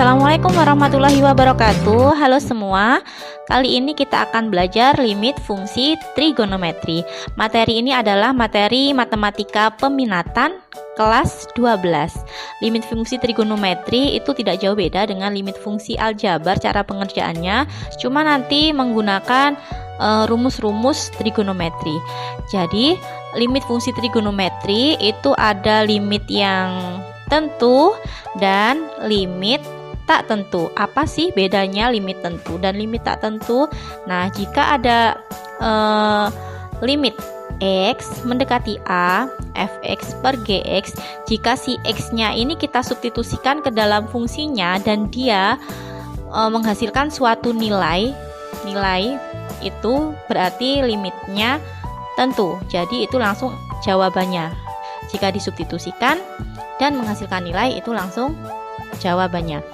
Assalamualaikum warahmatullahi wabarakatuh. Halo semua. Kali ini kita akan belajar limit fungsi trigonometri. Materi ini adalah materi matematika peminatan kelas 12. Limit fungsi trigonometri itu tidak jauh beda dengan limit fungsi aljabar cara pengerjaannya, cuma nanti menggunakan rumus-rumus trigonometri. Jadi, limit fungsi trigonometri itu ada limit yang tentu dan limit tak tentu. Apa sih bedanya limit tentu dan limit tak tentu? Nah, jika ada limit X mendekati A, fx per gx, jika si X-nya ini kita substitusikan ke dalam fungsinya dan dia menghasilkan suatu nilai itu berarti limitnya tentu. Jadi itu langsung jawabannya. Jika disubstitusikan dan menghasilkan nilai, itu langsung jawabannya.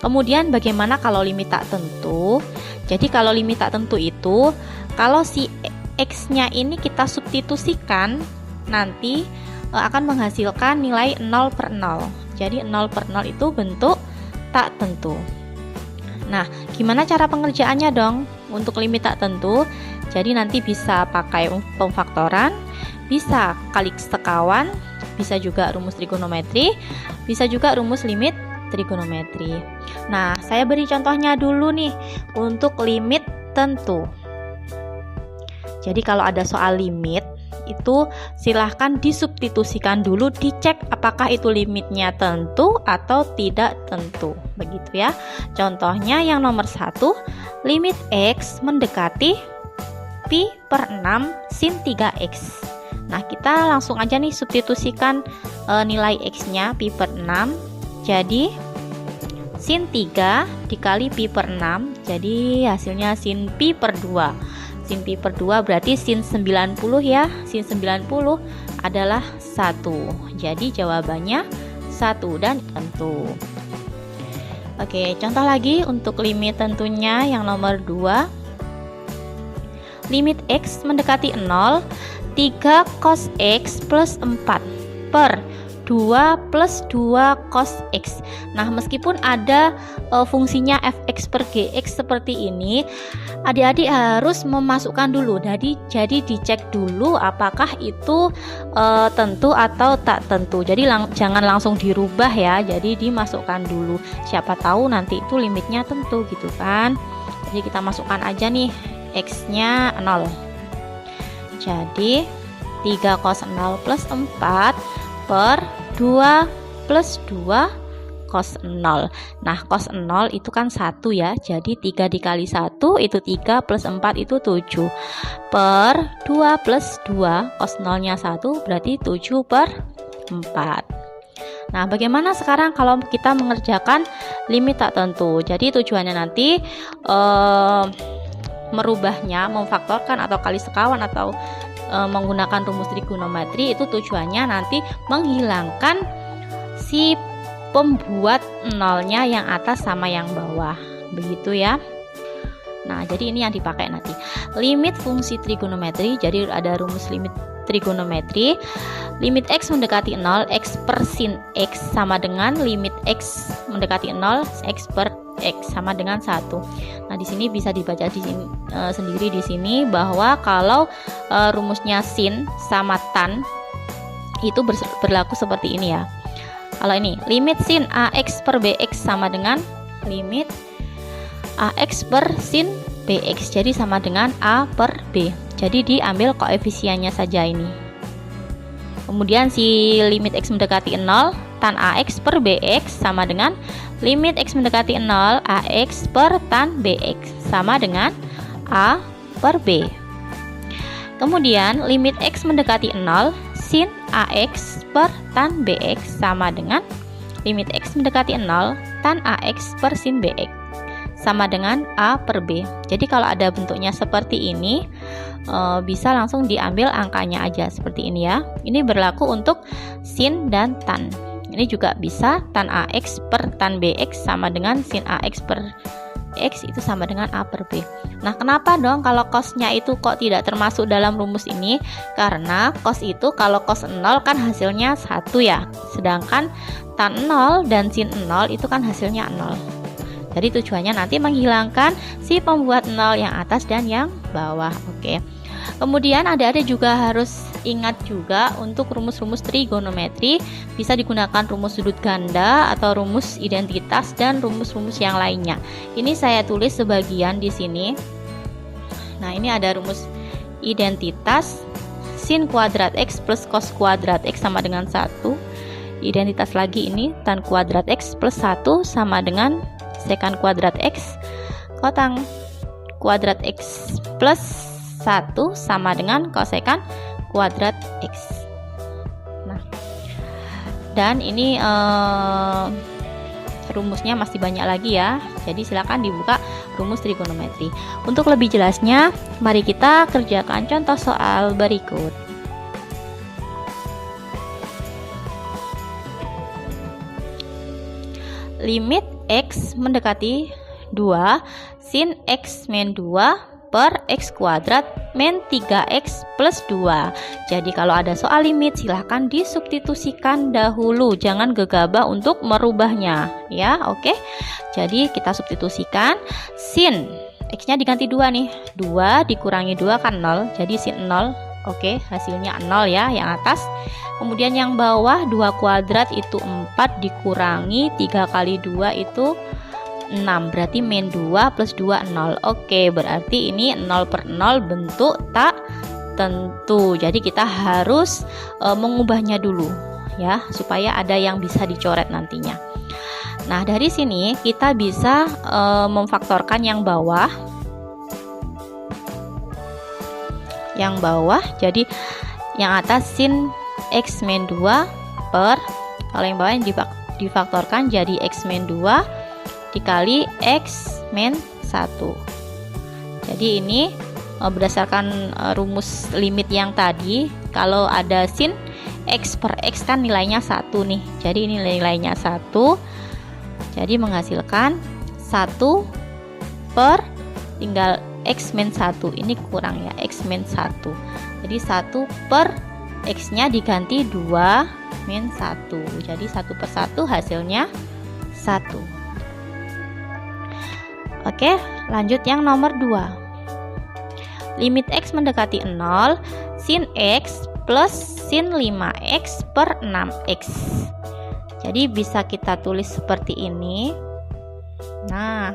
Kemudian bagaimana kalau limit tak tentu? Jadi kalau limit tak tentu itu, kalau si X-nya ini kita substitusikan, nanti akan menghasilkan nilai 0 per 0. Jadi 0 per 0 itu bentuk tak tentu. Nah, gimana cara pengerjaannya dong untuk limit tak tentu? Jadi nanti bisa pakai pemfaktoran, bisa kali sekawan, bisa juga rumus trigonometri, bisa juga rumus limit trigonometri. Nah, saya beri contohnya dulu nih untuk limit tentu. Jadi kalau ada soal limit itu silahkan disubstitusikan dulu, dicek apakah itu limitnya tentu atau tidak tentu, begitu ya. Contohnya yang nomor 1, limit X mendekati pi per 6 sin 3X. Nah, kita langsung aja nih substitusikan nilai X-nya pi per 6. Jadi sin 3 dikali pi per 6, jadi hasilnya sin pi per 2. Sin pi per 2 berarti sin 90 ya. Sin 90 adalah 1. Jadi jawabannya 1 dan tentu. Oke, contoh lagi untuk limit tentunya yang nomor 2. Limit X mendekati 0, 3 cos X plus 4 per 2 plus 2 cos X. Nah, meskipun ada fungsinya fx per gx seperti ini, adik-adik harus memasukkan dulu. Jadi dicek dulu apakah itu tentu atau tak tentu. Jadi jangan langsung dirubah ya. Jadi dimasukkan dulu. Siapa tahu nanti itu limitnya tentu gitu kan. Jadi kita masukkan aja nih X-nya 0. Jadi 3 cos 0 plus 4 per 2 plus 2 cos 0. Nah, cos 0 itu kan 1 ya. Jadi 3 dikali 1 itu 3 plus 4 itu 7. Per 2 plus 2 cos 0-nya 1 berarti 7 per 4. Nah, bagaimana sekarang kalau kita mengerjakan limit tak tentu? Jadi tujuannya nanti merubahnya, memfaktorkan atau kali sekawan atau menggunakan rumus trigonometri, itu tujuannya nanti menghilangkan si pembuat nolnya yang atas sama yang bawah, begitu ya. Nah, jadi ini yang dipakai nanti limit fungsi trigonometri. Jadi ada rumus limit trigonometri. Limit X mendekati 0, X per sin X sama dengan limit X mendekati 0, X per X sama dengan 1. Nah, di sini bisa dibaca di sini, sendiri di sini bahwa kalau rumusnya sin sama tan itu berlaku seperti ini ya. Kalau ini limit sin AX per BX sama dengan limit AX per sin BX, jadi sama dengan A per B. Jadi diambil koefisiennya saja ini. Kemudian si limit X mendekati 0, tan AX per BX sama dengan limit X mendekati 0, AX per tan BX sama dengan A per B. Kemudian limit X mendekati 0, sin AX per tan BX sama dengan limit X mendekati 0, tan AX per sin BX sama dengan A per B. Jadi kalau ada bentuknya seperti ini, bisa langsung diambil angkanya aja seperti ini ya. Ini berlaku untuk sin dan tan. Ini juga bisa tan AX per tan BX sama dengan sin AX per X itu sama dengan A per B. Nah, kenapa dong kalau cosnya itu kok tidak termasuk dalam rumus ini? Karena cos itu kalau cos 0 kan hasilnya 1 ya. Sedangkan tan 0 dan sin 0 itu kan hasilnya 0. Jadi tujuannya nanti menghilangkan si pembuat 0 yang atas dan yang bawah. Oke. Kemudian adik-adik juga harus ingat juga untuk rumus-rumus trigonometri bisa digunakan rumus sudut ganda atau rumus identitas dan rumus-rumus yang lainnya. Ini saya tulis sebagian di sini. Nah, ini ada rumus identitas sin kuadrat X plus cos kuadrat X sama dengan 1. Identitas lagi ini tan kuadrat X plus 1 sama dengan sekan kuadrat X. Kotang kuadrat X plus 1 sama dengan kosekan kuadrat X. Nah, dan ini rumusnya masih banyak lagi ya. Jadi silakan dibuka rumus trigonometri. Untuk lebih jelasnya, mari kita kerjakan contoh soal berikut. Limit X mendekati 2 sin X min 2 per X kuadrat min 3X plus 2. Jadi kalau ada soal limit silahkan disubstitusikan dahulu, jangan gegabah untuk merubahnya ya. Oke, jadi kita substitusikan. Sin X nya diganti 2 nih, 2 dikurangi 2 kan 0, jadi sin 0. Oke, hasilnya 0 ya yang atas. Kemudian yang bawah 2 kuadrat itu 4 dikurangi 3 kali 2 itu 6, berarti min 2 plus 2 0. Oke, berarti ini 0 per 0 bentuk tak tentu. Jadi kita harus mengubahnya dulu ya, supaya ada yang bisa dicoret nantinya. Nah, dari sini kita bisa memfaktorkan yang bawah. Yang bawah, jadi yang atas sin X min 2 per, kalau yang bawah yang difaktorkan jadi X min 2 dikali X min 1. Jadi ini berdasarkan rumus limit yang tadi, kalau ada sin X per X kan nilainya 1 nih. Jadi ini nilainya 1. Jadi menghasilkan 1 per tinggal X min 1. Ini kurang ya, X min 1. Jadi 1 per X nya diganti 2 min 1. Jadi 1 per 1 hasilnya 1. Oke, lanjut yang nomor 2. Limit X mendekati 0 sin X plus sin 5X per 6X. Jadi bisa kita tulis seperti ini. Nah,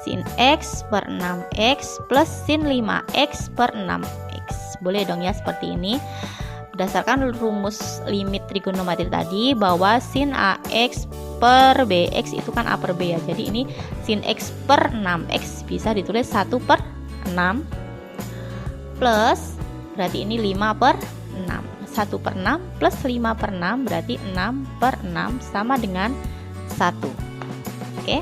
sin X per 6X plus sin 5X per 6X. Boleh dong ya seperti ini. Berdasarkan rumus limit trigonometri tadi, bahwa sin AX per BX itu kan A per B ya. Jadi ini sin X per 6X bisa ditulis 1 per 6 plus, berarti ini 5 per 6. 1 per 6 plus 5 per 6 berarti 6 per 6 sama dengan 1. Oke,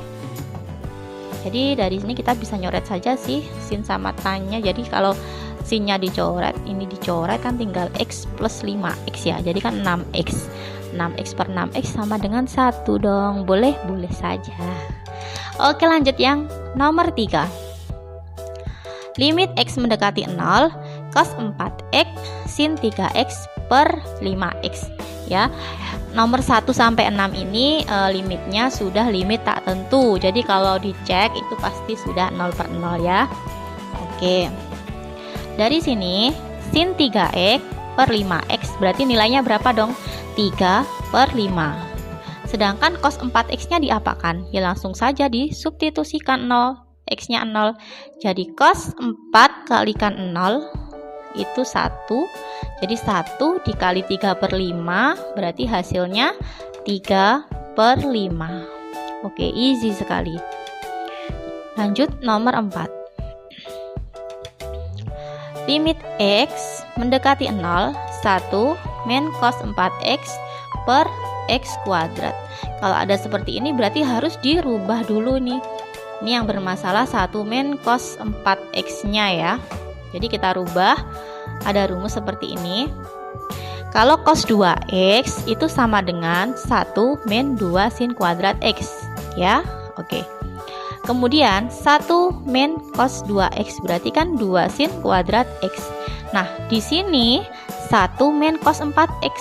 jadi dari sini kita bisa nyoret saja sih sin sama tannya. Jadi kalau sinnya dicoret, ini dicoret kan tinggal X plus 5X ya. Jadi kan 6X. 6X per 6X sama dengan 1 dong. Boleh saja. Oke, lanjut yang nomor 3. Limit X mendekati 0 cos 4X sin 3X per 5X ya. Nomor 1 sampai 6 ini limitnya sudah limit tak tentu. Jadi kalau dicek itu pasti sudah 0 per 0 ya. Oke. Dari sini sin 3X per 5X berarti nilainya berapa dong? 3 per 5. Sedangkan cos 4X nya diapakan? Ya langsung saja disubstitusikan 0. X nya 0. Jadi cos 4 kalikan 0 itu 1. Jadi 1 dikali 3 per 5 berarti hasilnya 3 per 5. Oke, easy sekali. Lanjut nomor 4. Limit X mendekati 0 1 min cos 4X per X kuadrat. Kalau ada seperti ini berarti harus dirubah dulu nih. Ini yang bermasalah 1 min cos 4X nya ya. Jadi kita rubah, ada rumus seperti ini. Kalau cos 2X itu sama dengan 1 min 2 sin kuadrat X ya. Oke. Kemudian 1 min cos 2X berarti kan 2 sin kuadrat X. Nah, di sini 1 min cos 4X.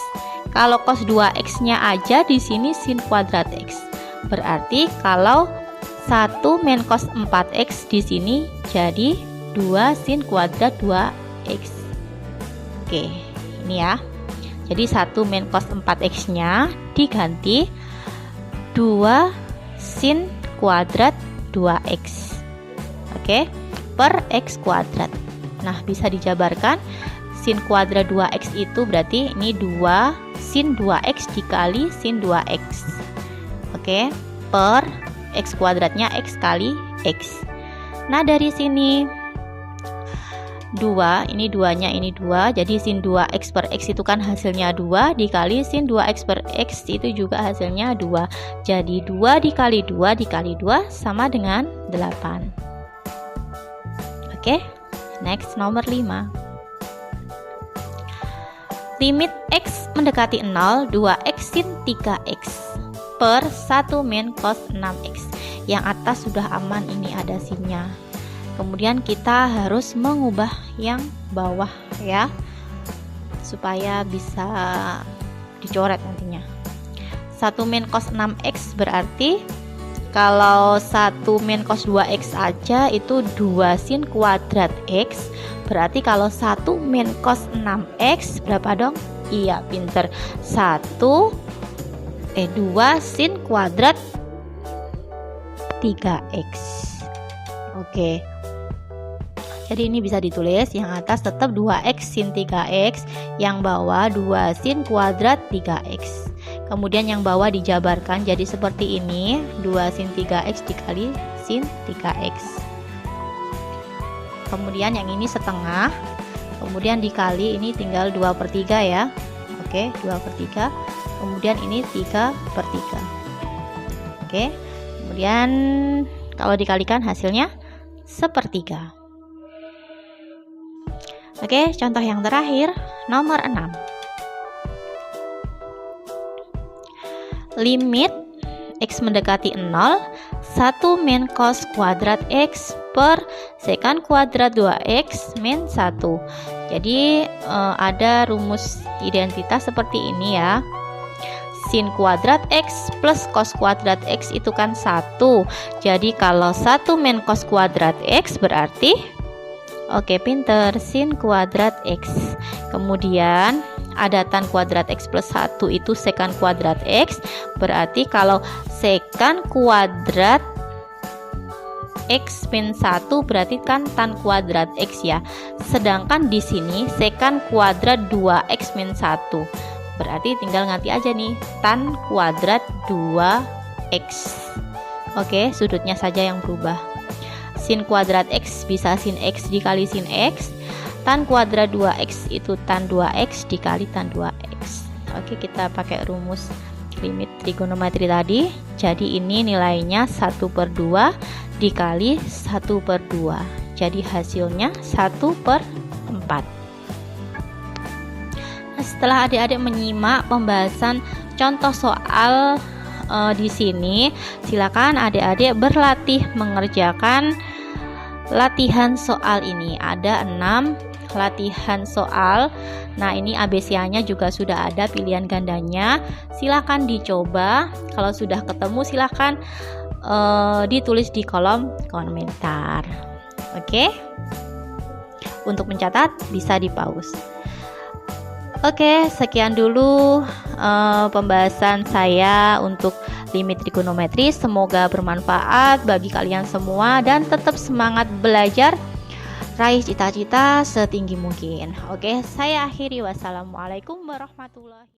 Kalau cos 2X nya aja di sini sin kuadrat X. berarti kalau 1 min cos 4x di sini jadi 2 sin kuadrat 2x. Oke, ini ya. Jadi 1 min cos 4x nya diganti 2 sin kuadrat 2x. Oke, per x kuadrat. Nah, bisa dijabarkan sin kuadrat 2x itu berarti ini 2 sin 2x dikali sin 2x. Oke, per x kuadratnya x kali x. Nah, dari sini 2, ini 2-nya ini 2, jadi sin 2x per x itu kan hasilnya 2 dikali sin 2x per x itu juga hasilnya 2. Jadi 2 dikali 2 dikali 2 sama dengan 8. Oke, next nomor 5. Limit x mendekati 0, 2x sin 3x per 1 min cos 6x. Yang atas sudah aman, ini ada sinnya. Kemudian kita harus mengubah yang bawah ya, supaya bisa dicoret nantinya. 1 min cos 6x berarti kalau 1 min cos 2x aja itu 2 sin kuadrat x. Berarti kalau 1 min cos 6x berapa dong? Iya, pinter. 2 sin kuadrat 3x. Oke. Jadi ini bisa ditulis, yang atas tetap 2x sin 3x, yang bawah 2 sin kuadrat 3x. Kemudian yang bawah dijabarkan jadi seperti ini, 2 sin 3x dikali sin 3x. Kemudian yang ini setengah, kemudian dikali, ini tinggal 2/3 ya. Oke, 2/3. Kemudian ini 3/3. Oke, kemudian kalau dikalikan hasilnya 1/3. Oke, contoh yang terakhir, nomor 6. Limit x mendekati 0, 1 min cos kuadrat x per sekan kuadrat 2x min 1. Jadi ada rumus identitas seperti ini ya. Sin kuadrat x plus cos kuadrat x itu kan 1. Jadi kalau 1 min cos kuadrat x berarti, oke, pinter, sin kuadrat x. Kemudian ada tan kuadrat x plus 1 itu sekan kuadrat x. Berarti kalau sekan kuadrat x min 1 berarti kan tan kuadrat x ya. Sedangkan di sini sekan kuadrat 2x min 1. Berarti tinggal ganti aja nih, tan kuadrat 2x. Oke, sudutnya saja yang berubah. Sin kuadrat x bisa sin x dikali sin x. Tan kuadrat 2x itu tan 2x dikali tan 2x. Oke, kita pakai rumus limit trigonometri tadi. Jadi ini nilainya 1/2 dikali 1/2. Jadi hasilnya 1/4. Nah, setelah adik-adik menyimak pembahasan contoh soal di sini, silakan adik-adik berlatih mengerjakan latihan soal ini. Ada 6 latihan soal. Nah, ini ABC-nya juga sudah ada pilihan gandanya. Silakan dicoba. Kalau sudah ketemu silakan ditulis di kolom komentar. Oke. Untuk mencatat bisa di-pause. Oke, sekian dulu pembahasan saya untuk limit trigonometri. Semoga bermanfaat bagi kalian semua dan tetap semangat belajar, raih cita-cita setinggi mungkin. Oke, saya akhiri. Wassalamualaikum warahmatullahi wabarakatuh.